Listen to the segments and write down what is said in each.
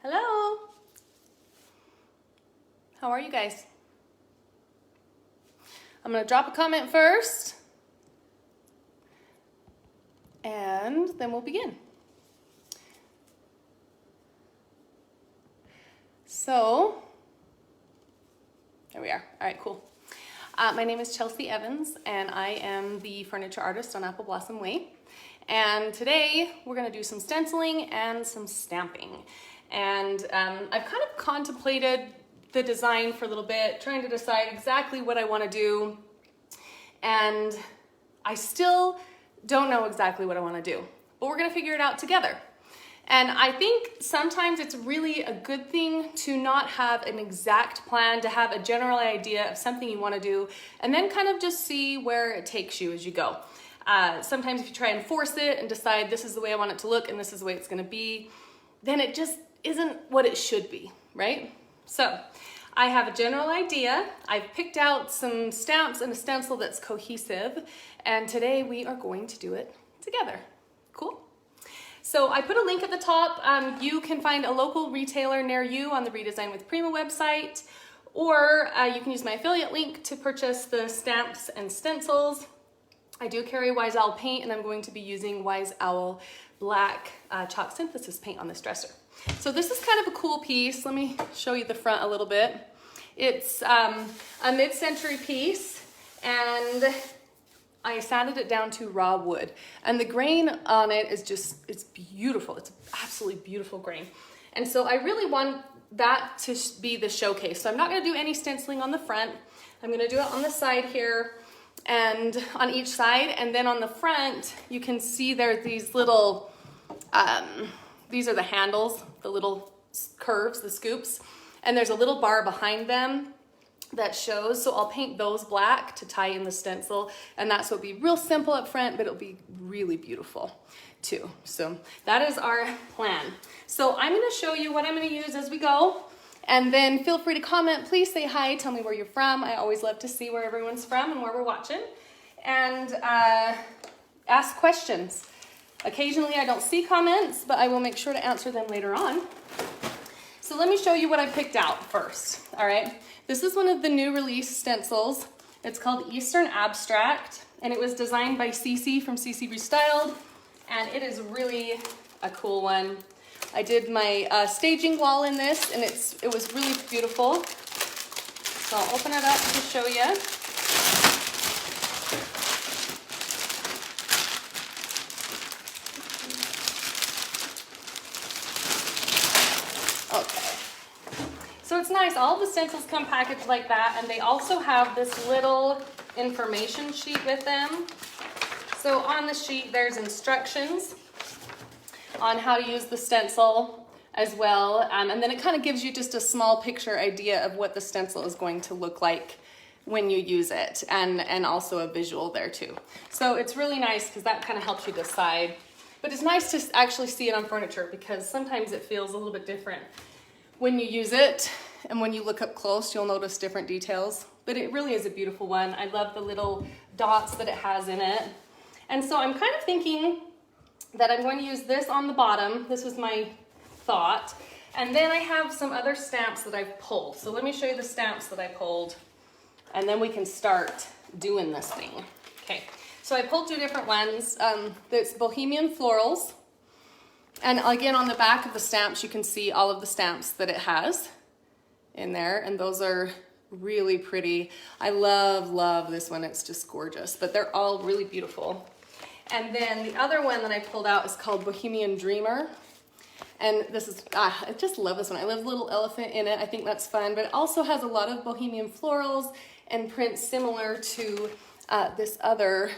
Hello. How are you guys? I'm going to drop a comment first, and then we'll begin. So, there we are. All right, cool. My name is Cece Evans, and I am the furniture artist on Apple Blossom Way. And today we're going to do some stenciling and some stamping. And I've kind of contemplated the design for a little bit, trying to decide exactly what I want to do. And I still don't know exactly what I want to do, but we're going to figure it out together. And I think sometimes it's really a good thing to not have an exact plan, to have a general idea of something you want to do, and then kind of just see where it takes you as you go. Sometimes if you try and force it and decide this is the way I want it to look and this is the way it's going to be, then it just isn't what it should be, right? So I have a general idea. I've picked out some stamps and a stencil that's cohesive, and today we are going to do it together. Cool? So I put a link at the top. You can find a local retailer near you on the Redesign with Prima website, or you can use my affiliate link to purchase the stamps and stencils. I do carry Wise Owl paint, and I'm going to be using Wise Owl black chalk synthesis paint on this dresser. So this is kind of a cool piece. Let me show you the front a little bit. It's a mid-century piece, and I sanded it down to raw wood. And the grain on it is just, it's beautiful. It's absolutely beautiful grain. And so I really want that to be the showcase. So I'm not gonna do any stenciling on the front. I'm gonna do it on the side here and on each side. And then on the front, you can see there's these little, these are the handles, the little curves, the scoops, and there's a little bar behind them that shows, so I'll paint those black to tie in the stencil, and that's what will be real simple up front, but it'll be really beautiful too. So that is our plan. So I'm gonna show you what I'm gonna use as we go, and then feel free to comment. Please say hi, tell me where you're from. I always love to see where everyone's from and where we're watching, and ask questions. Occasionally I don't see comments, but I will make sure to answer them later on. So let me show you what I picked out first, all right? This is one of the new release stencils. It's called Eastern Abstract, and it was designed by Cece from Cece Restyled, and it is really a cool one. I did my staging wall in this, and it was really beautiful. So I'll open it up to show you. So it's nice, all the stencils come packaged like that, and they also have this little information sheet with them. So on the sheet there's instructions on how to use the stencil as well, and then it kind of gives you just a small picture idea of what the stencil is going to look like when you use it, and also a visual there too. So it's really nice because that kind of helps you decide. But it's nice to actually see it on furniture, because sometimes it feels a little bit different when you use it, and when you look up close, you'll notice different details. But it really is a beautiful one. I love the little dots that it has in it. And so I'm kind of thinking that I'm going to use this on the bottom. This was my thought. And then I have some other stamps that I've pulled. So let me show you the stamps that I pulled, and then we can start doing this thing. Okay, so I pulled two different ones. There's Bohemian Florals. And again, on the back of the stamps, you can see all of the stamps that it has in there, and those are really pretty. I love this one. It's just gorgeous, but they're all really beautiful. And then the other one that I pulled out is called Bohemian Dreamer. And this is, I just love this one. I love the little elephant in it. I think that's fun, but it also has a lot of Bohemian florals and prints similar to this other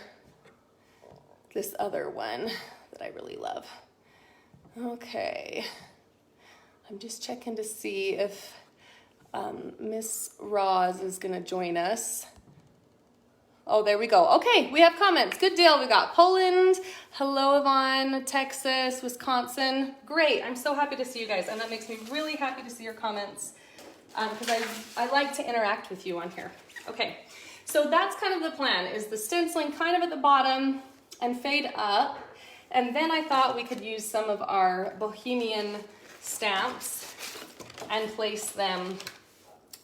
one that I really love. Okay, I'm just checking to see if Miss Roz is gonna join us. Oh, there we go. Okay, we have comments. Good deal. We got Poland, hello Yvonne, Texas, Wisconsin. Great, I'm so happy to see you guys, and that makes me really happy to see your comments, because I like to interact with you on here. Okay, so that's kind of the plan, is the stenciling kind of at the bottom and fade up. And then I thought we could use some of our Bohemian stamps and place them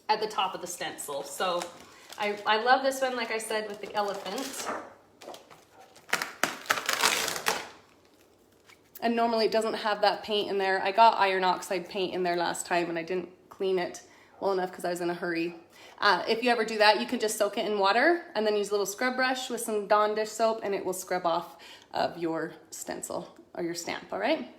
at the top of the stencil. So I love this one, like I said, with the elephant. And normally it doesn't have that paint in there. I got iron oxide paint in there last time and I didn't clean it well enough because I was in a hurry. If you ever do that, you can just soak it in water and then use a little scrub brush with some Dawn dish soap and it will scrub off of your stencil or your stamp, all right?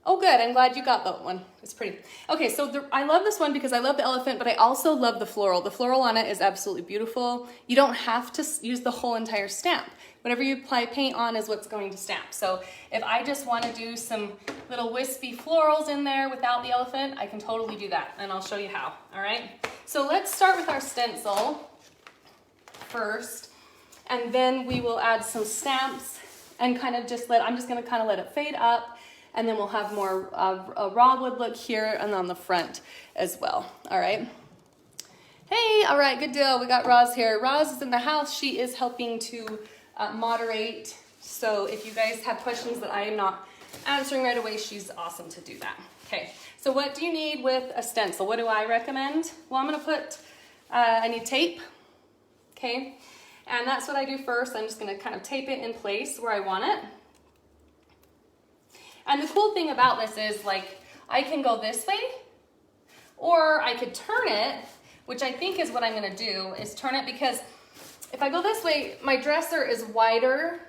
Oh good, I'm glad you got that one. It's pretty. Okay, so I love this one because I love the elephant, but I also love the floral. The floral on it is absolutely beautiful. You don't have to use the whole entire stamp. Whatever you apply paint on is what's going to stamp. So if I just want to do some little wispy florals in there without the elephant, I can totally do that, and I'll show you how, all right? So let's start with our stencil first, and then we will add some stamps and kind of just I'm just gonna kind of let it fade up, and then we'll have more a raw wood look here and on the front as well, all right? Hey, all right, good deal. We got Roz here. Roz is in the house. She is helping to moderate. So if you guys have questions that I am not answering right away, she's awesome to do that. Okay, so what do you need with a stencil? What do I recommend? Well, I'm gonna put, I need tape, okay? And that's what I do first. I'm just gonna kind of tape it in place where I want it. And the cool thing about this is like, I can go this way, or I could turn it, which I think is what I'm gonna do, is turn it, because if I go this way, my dresser is wider,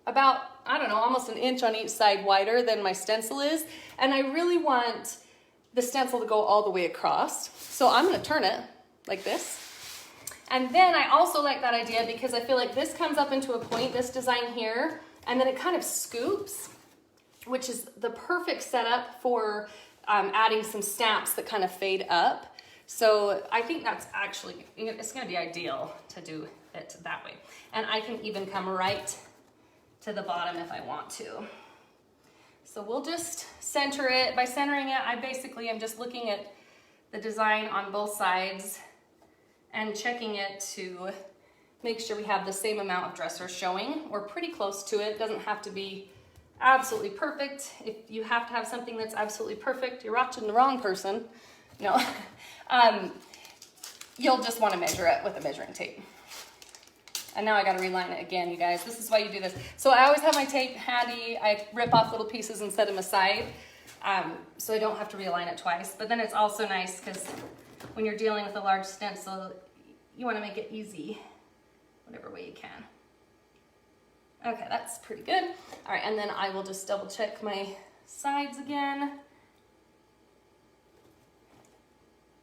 about, I don't know, almost an inch on each side wider than my stencil is. And I really want the stencil to go all the way across. So I'm gonna turn it like this. And then I also like that idea because I feel like this comes up into a point, this design here, and then it kind of scoops, which is the perfect setup for adding some stamps that kind of fade up. So I think that's actually, it's gonna be ideal to do it that way. And I can even come right to the bottom if I want to. So we'll just center it. By centering it, I basically am just looking at the design on both sides and checking it to make sure we have the same amount of dresser showing. We're pretty close to it. It doesn't have to be absolutely perfect. If you have to have something that's absolutely perfect, you're watching the wrong person. No, you'll just want to measure it with a measuring tape. And now I got to reline it again, you guys. This is why you do this. So I always have my tape handy. I rip off little pieces and set them aside, so I don't have to realign it twice. But then it's also nice because when you're dealing with a large stencil, you want to make it easy, whatever way you can. Okay, that's pretty good. All right, and then I will just double check my sides again.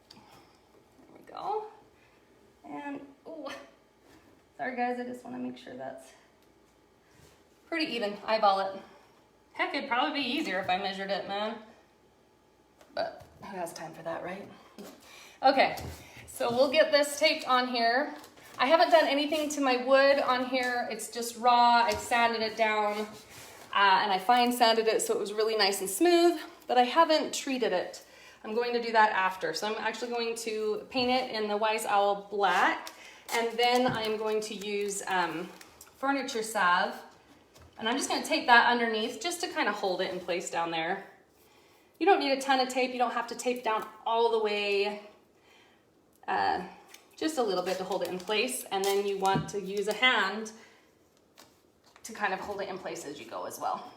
There we go. And, oh, sorry guys, I just want to make sure that's pretty even. Eyeball it. Heck, it'd probably be easier if I measured it, man. But who has time for that, right? Okay, so we'll get this taped on here. I haven't done anything to my wood on here. It's just raw. I've sanded it down and I fine sanded it so it was really nice and smooth, but I haven't treated it. I'm going to do that after. So I'm actually going to paint it in the Wise Owl black, and then I'm going to use furniture salve, and I'm just going to tape that underneath just to kind of hold it in place down there. You don't need a ton of tape. You don't have to tape down all the way. Just a little bit to hold it in place, and then you want to use a hand to kind of hold it in place as you go as well.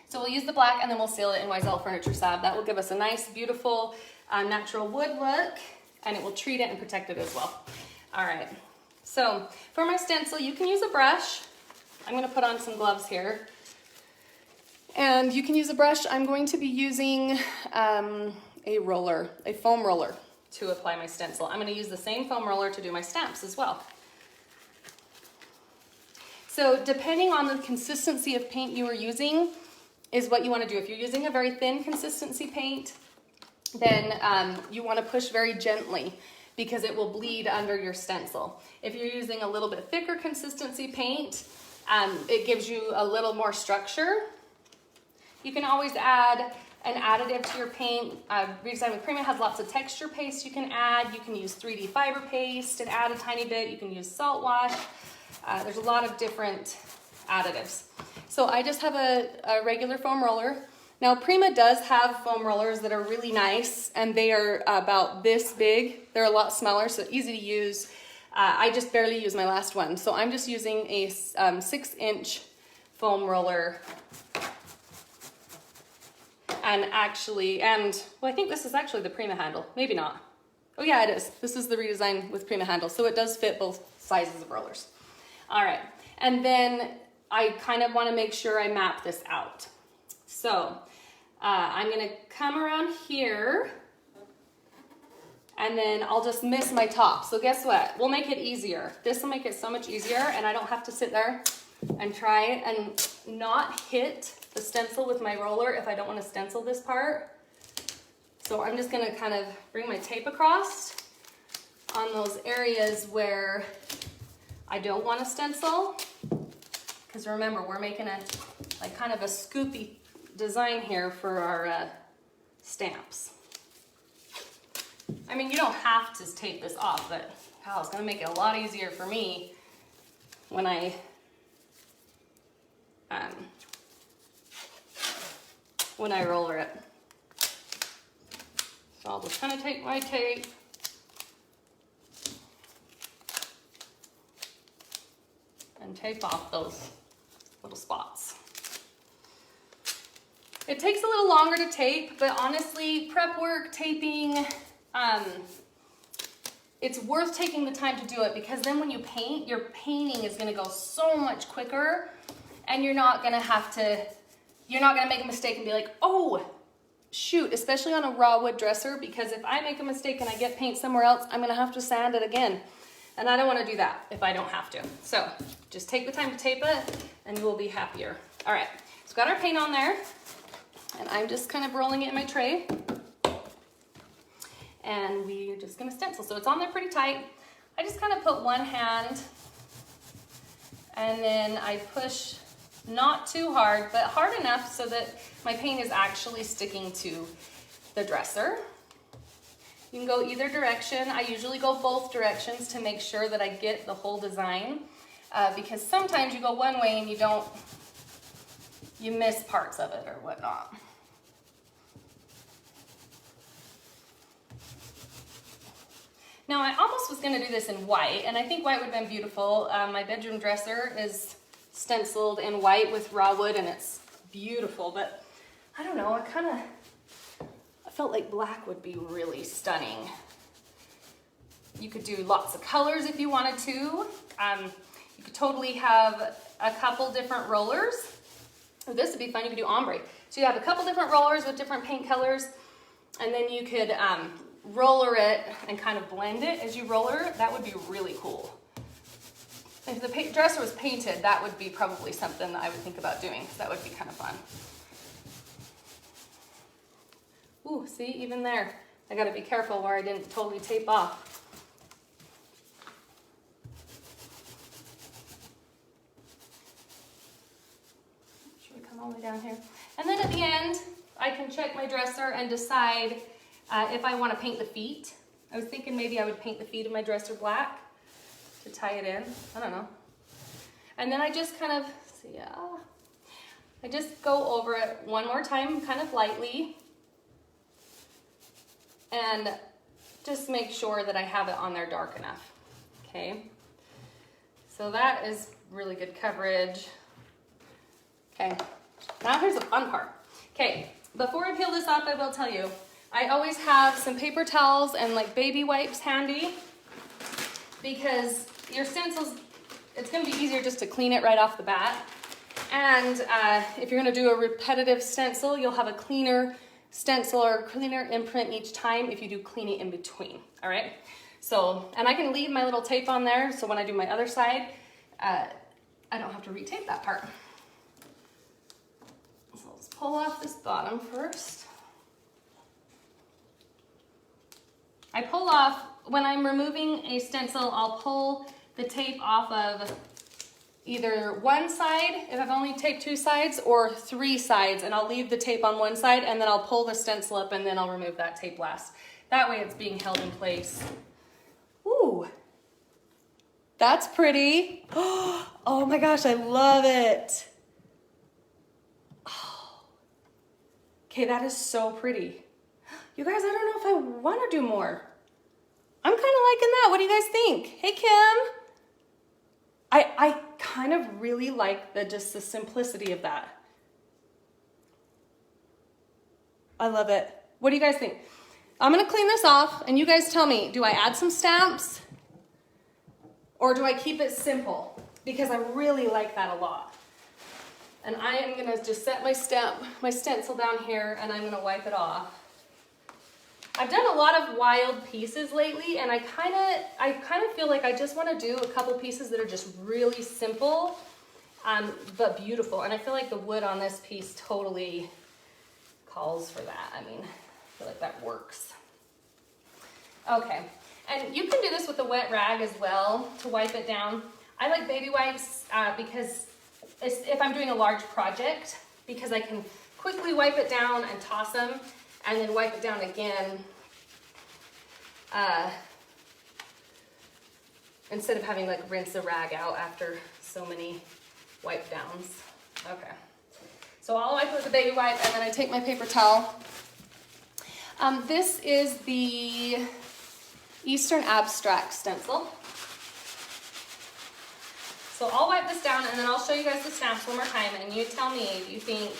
So we'll use the black and then we'll seal it in Wise Owl Furniture Salve. That will give us a nice, beautiful, natural wood look, and it will treat it and protect it as well. All right, so for my stencil, you can use a brush. I'm gonna put on some gloves here. And you can use a brush. I'm going to be using a roller, a foam roller, to apply my stencil. I'm going to use the same foam roller to do my stamps as well. So depending on the consistency of paint you are using is what you want to do. If you're using a very thin consistency paint, then you want to push very gently because it will bleed under your stencil. If you're using a little bit thicker consistency paint, it gives you a little more structure. You can always add an additive to your paint. Redesign with Prima has lots of texture paste you can add. You can use 3D fiber paste and add a tiny bit. You can use salt wash. There's a lot of different additives. So I just have a regular foam roller. Now Prima does have foam rollers that are really nice, and they are about this big. They're a lot smaller, so easy to use. I just barely used my last one, so I'm just using a 6-inch foam roller. And well, I think this is actually the Prima handle, maybe not. Oh yeah, it is. This is the Redesign with Prima handle, so it does fit both sizes of rollers. All right, and then I kind of want to make sure I map this out. So I'm gonna come around here, and then I'll just miss my top. So guess what? We'll make it easier. This will make it so much easier, and I don't have to sit there and try and not hit the stencil with my roller if I don't want to stencil this part. So I'm just gonna kind of bring my tape across on those areas where I don't want to stencil. Because remember, we're making a like kind of a scoopy design here for our stamps. I mean, you don't have to tape this off, but wow, it's gonna make it a lot easier for me when I roller it. So I'll just kind of take my tape and tape off those little spots. It takes a little longer to tape, but honestly, prep work, taping, it's worth taking the time to do it, because then when you paint, your painting is gonna go so much quicker, and you're not gonna make a mistake and be like, oh, shoot, especially on a raw wood dresser, because if I make a mistake and I get paint somewhere else, I'm gonna have to sand it again. And I don't wanna do that if I don't have to. So just take the time to tape it and you will be happier. All right, so got our paint on there, and I'm just kind of rolling it in my tray. And we're just gonna stencil. So it's on there pretty tight. I just kind of put one hand, and then I push not too hard, but hard enough so that my paint is actually sticking to the dresser. You can go either direction. I usually go both directions to make sure that I get the whole design, because sometimes you go one way and you miss parts of it or whatnot. Now I almost was gonna do this in white, and I think white would have been beautiful. My bedroom dresser is stenciled in white with raw wood, and it's beautiful, but I don't know, I felt like black would be really stunning. You could do lots of colors if you wanted to. You could totally have a couple different rollers. Oh, this would be fun, you could do ombre. So you have a couple different rollers with different paint colors, and then you could roller it and kind of blend it as you roller. That would be really cool. If the dresser was painted, that would be probably something that I would think about doing, because that would be kind of fun. Ooh, see, even there, I gotta be careful where I didn't totally tape off. Should we come all the way down here? And then at the end, I can check my dresser and decide if I want to paint the feet. I was thinking maybe I would paint the feet of my dresser black to tie it in. I don't know. And then I just kind of, I just go over it one more time, kind of lightly, and just make sure that I have it on there dark enough. Okay. So that is really good coverage. Okay. Now here's the fun part. Okay. Before I peel this off, I will tell you, I always have some paper towels and like baby wipes handy, because your stencils, it's gonna be easier just to clean it right off the bat. And if you're gonna do a repetitive stencil, you'll have a cleaner stencil or cleaner imprint each time if you do cleaning in between, all right? So, and I can leave my little tape on there, so when I do my other side, I don't have to retape that part. So let's pull off this bottom first. I pull off, when I'm removing a stencil, I'll pull the tape off of either one side, if I've only taped 2 sides, or 3 sides, and I'll leave the tape on one side, and then I'll pull the stencil up, and then I'll remove that tape last. That way it's being held in place. Ooh, that's pretty. Oh my gosh, I love it. Oh, Okay, that is so pretty. You guys, I don't know if I want to do more. I'm kind of liking that. What do you guys think? Hey, Kim. I kind of really like just the simplicity of that. I love it. What do you guys think? I'm gonna clean this off and you guys tell me, do I add some stamps or do I keep it simple? Because I really like that a lot. And I am gonna just set my stencil down here and I'm gonna wipe it off. I've done a lot of wild pieces lately and I kind of feel like I just want to do a couple pieces that are just really simple, but beautiful. And I feel like the wood on this piece totally calls for that. I mean, I feel like that works. Okay, and you can do this with a wet rag as well to wipe it down. I like baby wipes because if I'm doing a large project, because I can quickly wipe it down and toss them and then wipe it down again instead of having like rinse the rag out after so many wipe downs. Okay, so I'll wipe it with a baby wipe and then I take my paper towel. This is the Eastern Abstract stencil. So I'll wipe this down and then I'll show you guys the stamps one more time and you tell me if you think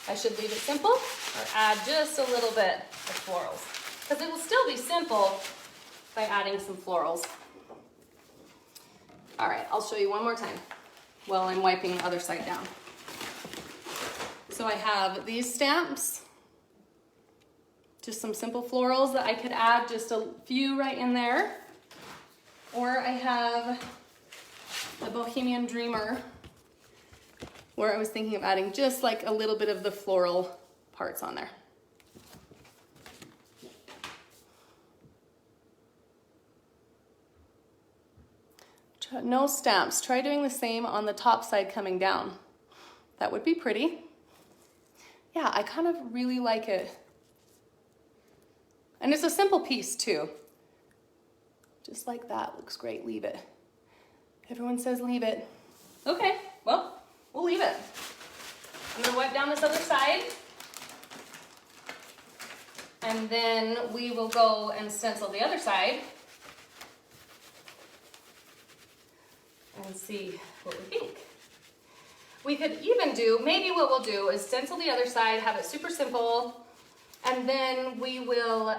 I should leave it simple or add just a little bit of florals. Because it will still be simple by adding some florals. All right, I'll show you one more time while I'm wiping the other side down. So I have these stamps, just some simple florals that I could add just a few right in there. Or I have the Bohemian Dreamer, where I was thinking of adding just like a little bit of the floral parts on there. No stamps. Try doing the same on the top side coming down. That would be pretty. Yeah, I kind of really like it. And it's a simple piece too. Just like that, looks great, leave it. Everyone says leave it. Okay, well, we'll leave it. I'm gonna wipe down this other side. And then we will go and stencil the other side. And see what we think. We could even do, maybe what we'll do is stencil the other side, have it super simple, and then we will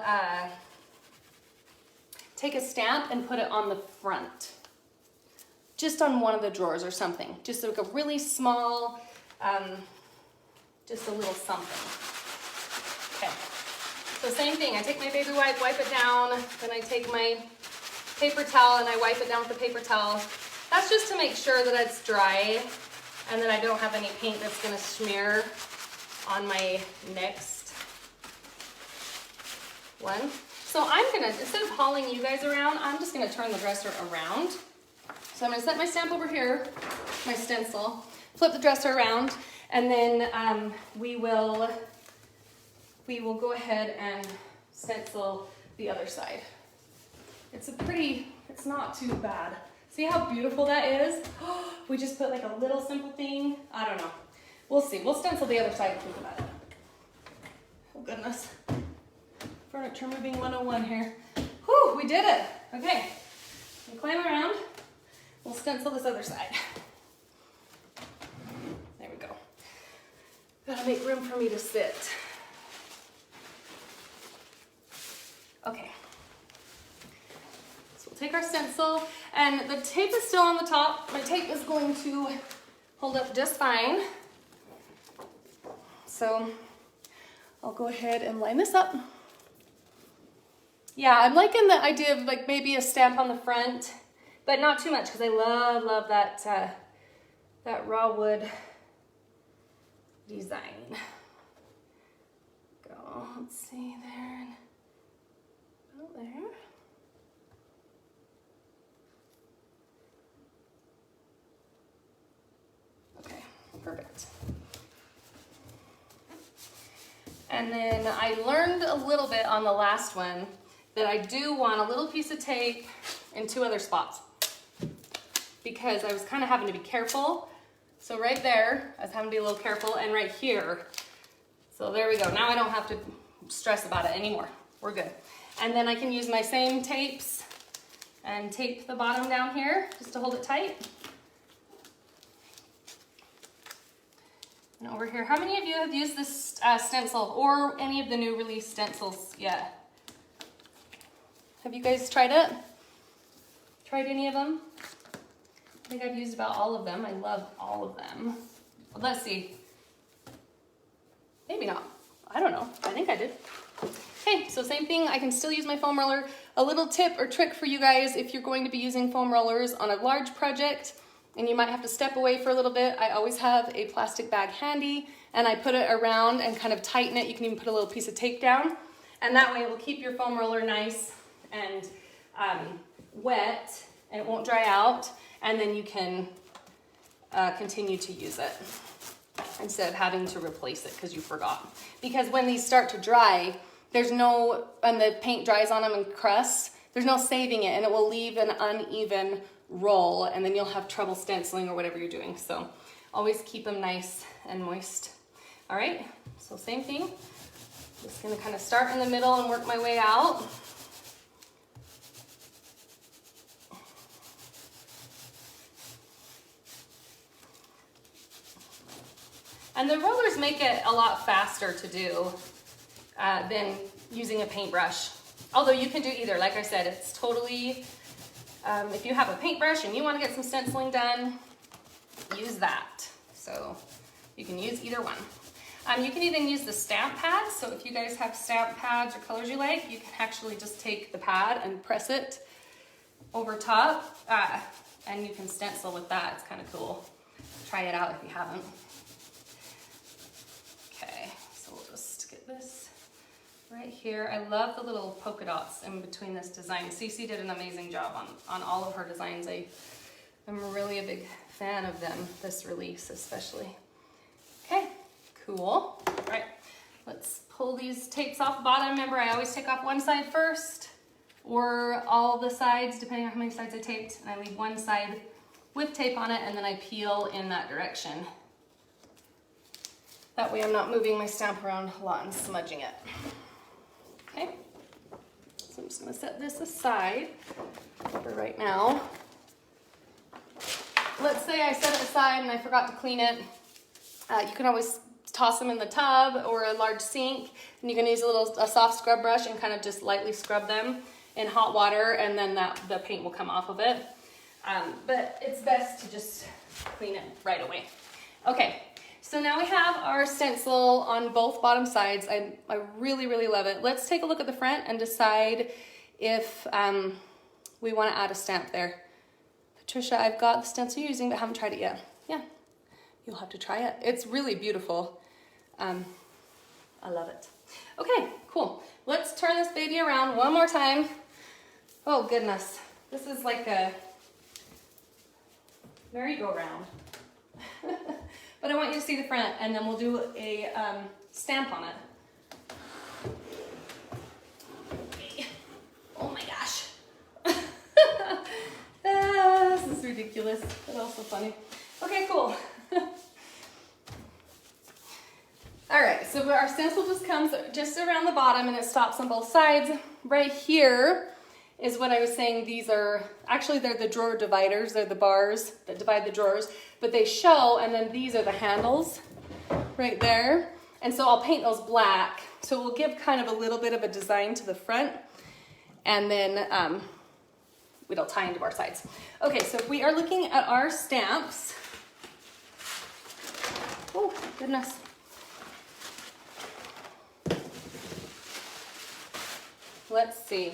take a stamp and put it on the front. Just on one of the drawers or something. Just like a really small, just a little something. Okay, so same thing, I take my baby wipe it down, then I take my paper towel and I wipe it down with the paper towel. That's just to make sure that it's dry and that I don't have any paint that's gonna smear on my next one. So I'm gonna, instead of hauling you guys around, I'm just gonna turn the dresser around. So I'm gonna set my stamp over here, my stencil, flip the dresser around, and then we will go ahead and stencil the other side. It's not too bad. See how beautiful that is? We just put like a little simple thing. I don't know. We'll see. We'll stencil the other side and think about it. Oh goodness. Furniture moving 101 here. Whew, we did it. Okay. We'll climb around. We'll stencil this other side. There we go. Gotta make room for me to sit. Okay. So we'll take our stencil, and the tape is still on the top. My tape is going to hold up just fine. So I'll go ahead and line this up. Yeah, I'm liking the idea of like maybe a stamp on the front, but not too much because I love that that raw wood design. Go, let's see there, about there. Okay, perfect. And then I learned a little bit on the last one that I do want a little piece of tape in two other spots because I was kind of having to be careful So right there, I was having to be a little careful, and right here. So there we go. Now I don't have to stress about it anymore. We're good. And then I can use my same tapes and tape the bottom down here just to hold it tight. And over here, how many of you have used this stencil or any of the new release stencils yet? Have you guys tried it? Tried any of them? I think I've used about all of them. I love all of them. Well, let's see. Maybe not. I don't know. I think I did. Okay, so same thing. I can still use my foam roller. A little tip or trick for you guys if you're going to be using foam rollers on a large project and you might have to step away for a little bit. I always have a plastic bag handy and I put it around and kind of tighten it. You can even put a little piece of tape down, and that way it will keep your foam roller nice and wet and it won't dry out, and then you can continue to use it instead of having to replace it because you forgot. Because when these start to dry, there's no, and the paint dries on them and crusts, there's no saving it, and it will leave an uneven roll, and then you'll have trouble stenciling or whatever you're doing. So always keep them nice and moist. All right, so same thing. Just gonna kind of start in the middle and work my way out. And the rollers make it a lot faster to do than using a paintbrush. Although you can do either. Like I said, it's totally, if you have a paintbrush and you want to get some stenciling done, use that. So you can use either one. You can even use the stamp pads. So if you guys have stamp pads or colors you like, you can actually just take the pad and press it over top, and you can stencil with that. It's kind of cool. Try it out if you haven't. Okay, so we'll just get this right here. I love the little polka dots in between this design. Cece did an amazing job on all of her designs. I'm really a big fan of them, this release especially. Okay, cool. All right, let's pull these tapes off the bottom. Remember, I always take off one side first, or all the sides, depending on how many sides I taped, and I leave one side with tape on it, and then I peel in that direction. That way I'm not moving my stamp around a lot and smudging it. Okay, so I'm just gonna set this aside for right now. Let's say I set it aside and I forgot to clean it. You can always toss them in the tub or a large sink, and you can use a soft scrub brush and kind of just lightly scrub them in hot water, and then the paint will come off of it. But it's best to just clean it right away. Okay. So now we have our stencil on both bottom sides. I really, really love it. Let's take a look at the front and decide if we want to add a stamp there. Patricia, I've got the stencil you're using, but haven't tried it yet. Yeah, you'll have to try it. It's really beautiful. I love it. Okay, cool. Let's turn this baby around one more time. Oh, goodness. This is like a merry-go-round. But I want you to see the front, and then we'll do a stamp on it. Okay. Oh my gosh. This is ridiculous, but also funny. Okay, cool. All right, so our stencil just comes just around the bottom and it stops on both sides. Right here is what I was saying. These are, actually they're the drawer dividers. They're the bars that divide the drawers, but they show, and then these are the handles right there. And so I'll paint those black. So we'll give kind of a little bit of a design to the front, and then it'll tie into our sides. Okay, so if we are looking at our stamps, oh goodness. Let's see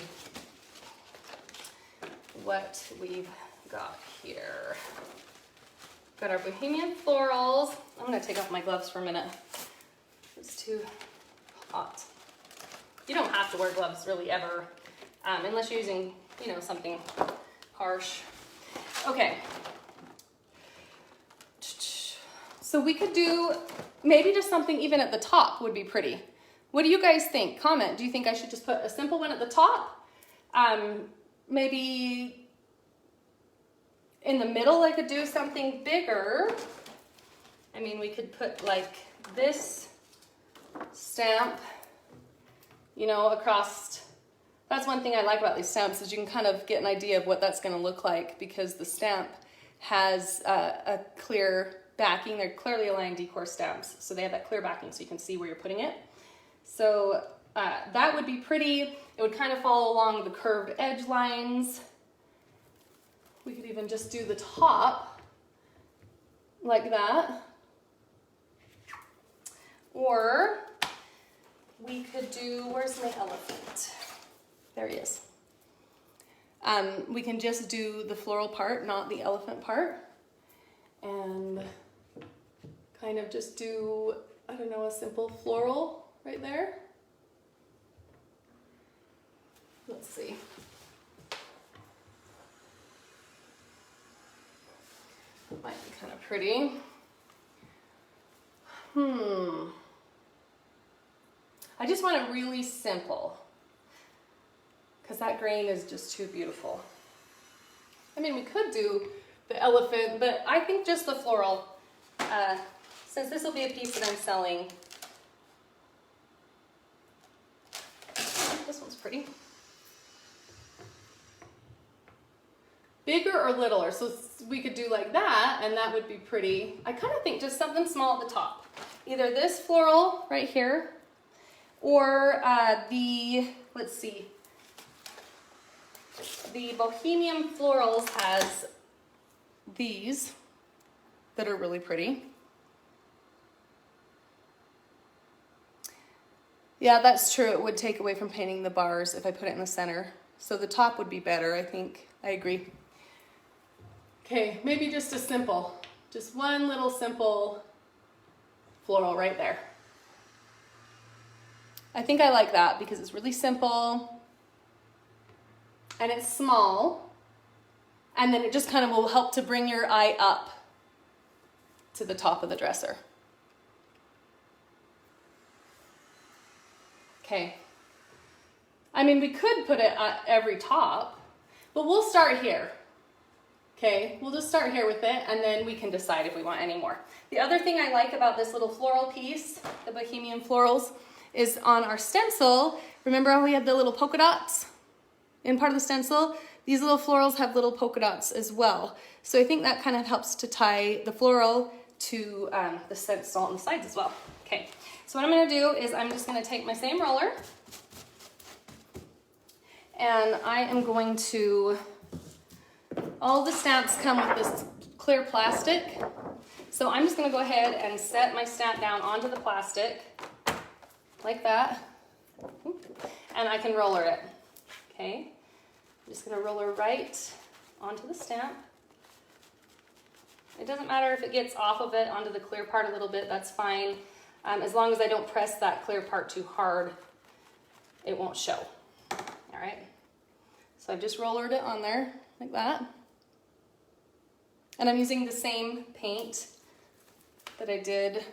what we've got here. Got our Bohemian Florals. I'm gonna take off my gloves for a minute. It's too hot. You don't have to wear gloves really ever, unless you're using, you know, something harsh. Okay. So we could do maybe just something even at the top would be pretty. What do you guys think? Comment. Do you think I should just put a simple one at the top? Maybe in the middle I could do something bigger. I mean, we could put like this stamp, you know, across. That's one thing I like about these stamps is you can kind of get an idea of what that's going to look like because the stamp has a clear backing. They're clearly aligned decor stamps, so they have that clear backing so you can see where you're putting it. So that would be pretty. It would kind of follow along the curved edge lines. We could even just do the top like that. Or we could do, where's my elephant? There he is. We can just do the floral part, not the elephant part. And kind of just do, I don't know, a simple floral right there. Let's see. Might be kind of pretty. I just want it really simple because that grain is just too beautiful. I mean, we could do the elephant, but I think just the floral, since this will be a piece that I'm selling. This one's pretty. Bigger or littler, so we could do like that, and that would be pretty. I kind of think just something small at the top. Either this floral right here, or let's see, the Bohemian Florals has these that are really pretty. Yeah, that's true. It would take away from painting the bars if I put it in the center. So the top would be better, I think. I agree. Okay, maybe just a simple, just one little simple floral right there. I think I like that because it's really simple and it's small, and then it just kind of will help to bring your eye up to the top of the dresser. Okay. I mean, we could put it at every top, but we'll start here. Okay, we'll just start here with it, and then we can decide if we want any more. The other thing I like about this little floral piece, the Bohemian Florals, is on our stencil. Remember how we had the little polka dots in part of the stencil? These little florals have little polka dots as well. So I think that kind of helps to tie the floral to the stencil on the sides as well. Okay, so what I'm gonna do is I'm just gonna take my same roller, and I am going to, all the stamps come with this clear plastic. So I'm just gonna go ahead and set my stamp down onto the plastic like that. And I can roller it, okay? I'm just gonna roller right onto the stamp. It doesn't matter if it gets off of it onto the clear part a little bit, that's fine. As long as I don't press that clear part too hard, it won't show, all right? So I've just rollered it on there like that. And I'm using the same paint that I did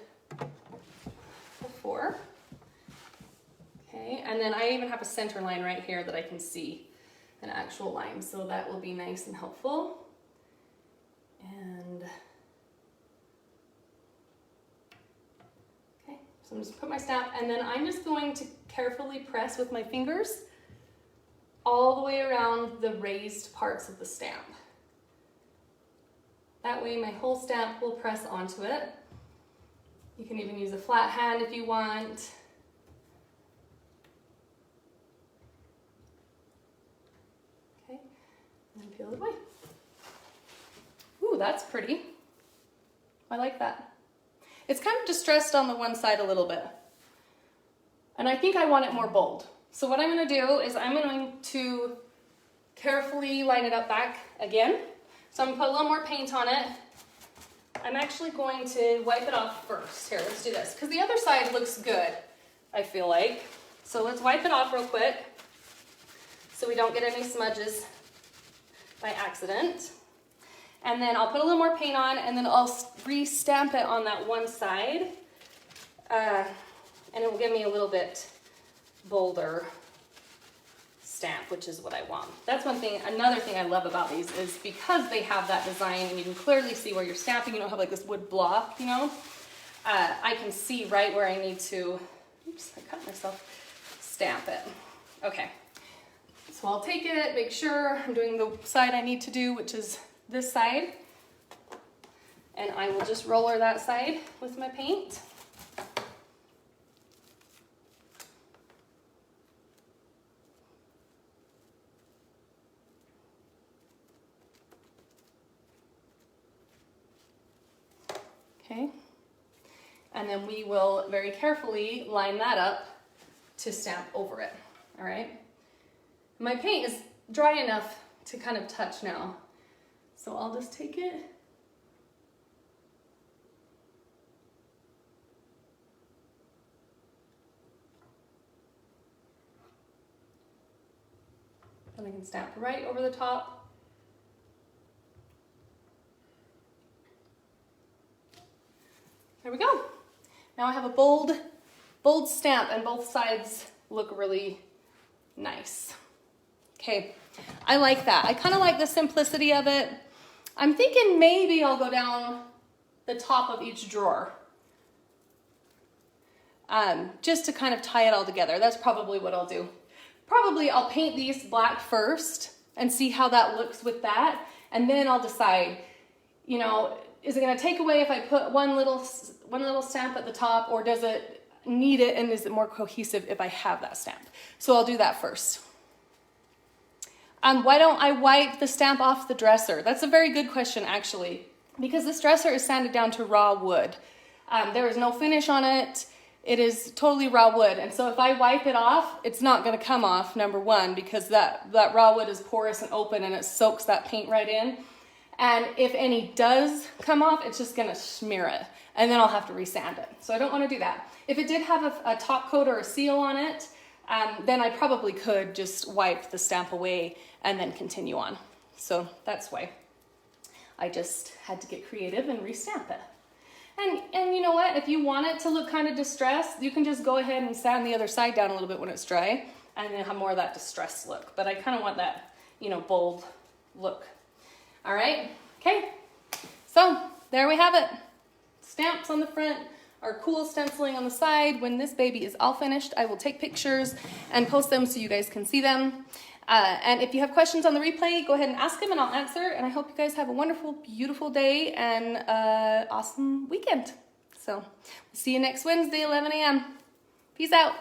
before. Okay, and then I even have a center line right here that I can see, an actual line, so that will be nice and helpful. And okay, so I'm just put my stamp, and then I'm just going to carefully press with my fingers all the way around the raised parts of the stamp. That way my whole stamp will press onto it. You can even use a flat hand if you want. Okay, and then peel it away. Ooh, that's pretty. I like that. It's kind of distressed on the one side a little bit. And I think I want it more bold. So what I'm gonna do is I'm going to carefully line it up back again. So I'm gonna put a little more paint on it. I'm actually going to wipe it off first. Here, let's do this. Because the other side looks good, I feel like. So let's wipe it off real quick so we don't get any smudges by accident. And then I'll put a little more paint on, and then I'll re-stamp it on that one side. And it will give me a little bit bolder stamp, which is what I want. That's one thing. Another thing I love about these is because they have that design and you can clearly see where you're stamping. You don't have like this wood block, you know. I can see right where I need to, oops, I cut myself, stamp it. Okay, so I'll take it, make sure I'm doing the side I need to do, which is this side. And I will just roller that side with my paint. Okay, and then we will very carefully line that up to stamp over it, all right? My paint is dry enough to kind of touch now, so I'll just take it. And I can stamp right over the top. There we go. Now I have a bold stamp and both sides look really nice. Okay, I like that. I kind of like the simplicity of it. I'm thinking maybe I'll go down the top of each drawer. Just to kind of tie it all together. That's probably what I'll do. Probably I'll paint these black first and see how that looks with that. And then I'll decide, you know, is it gonna take away if I put one little stamp at the top, or does it need it and is it more cohesive if I have that stamp? So I'll do that first. Why don't I wipe the stamp off the dresser? That's a very good question actually, because this dresser is sanded down to raw wood. There is no finish on it. It is totally raw wood. And so if I wipe it off, it's not gonna come off, number one, because that raw wood is porous and open and it soaks that paint right in. And if any does come off, it's just gonna smear it. And then I'll have to resand it. So I don't wanna do that. If it did have a top coat or a seal on it, then I probably could just wipe the stamp away and then continue on. So that's why I just had to get creative and restamp it. And you know what, if you want it to look kind of distressed, you can just go ahead and sand the other side down a little bit when it's dry, and then have more of that distressed look. But I kind of want that, you know, bold look. All right, okay, so there we have it. Stamps on the front, our cool stenciling on the side. When this baby is all finished, I will take pictures and post them so you guys can see them. And if you have questions on the replay, go ahead and ask them and I'll answer. And I hope you guys have a wonderful, beautiful day and awesome weekend. So we'll see you next Wednesday, 11 a.m. Peace out.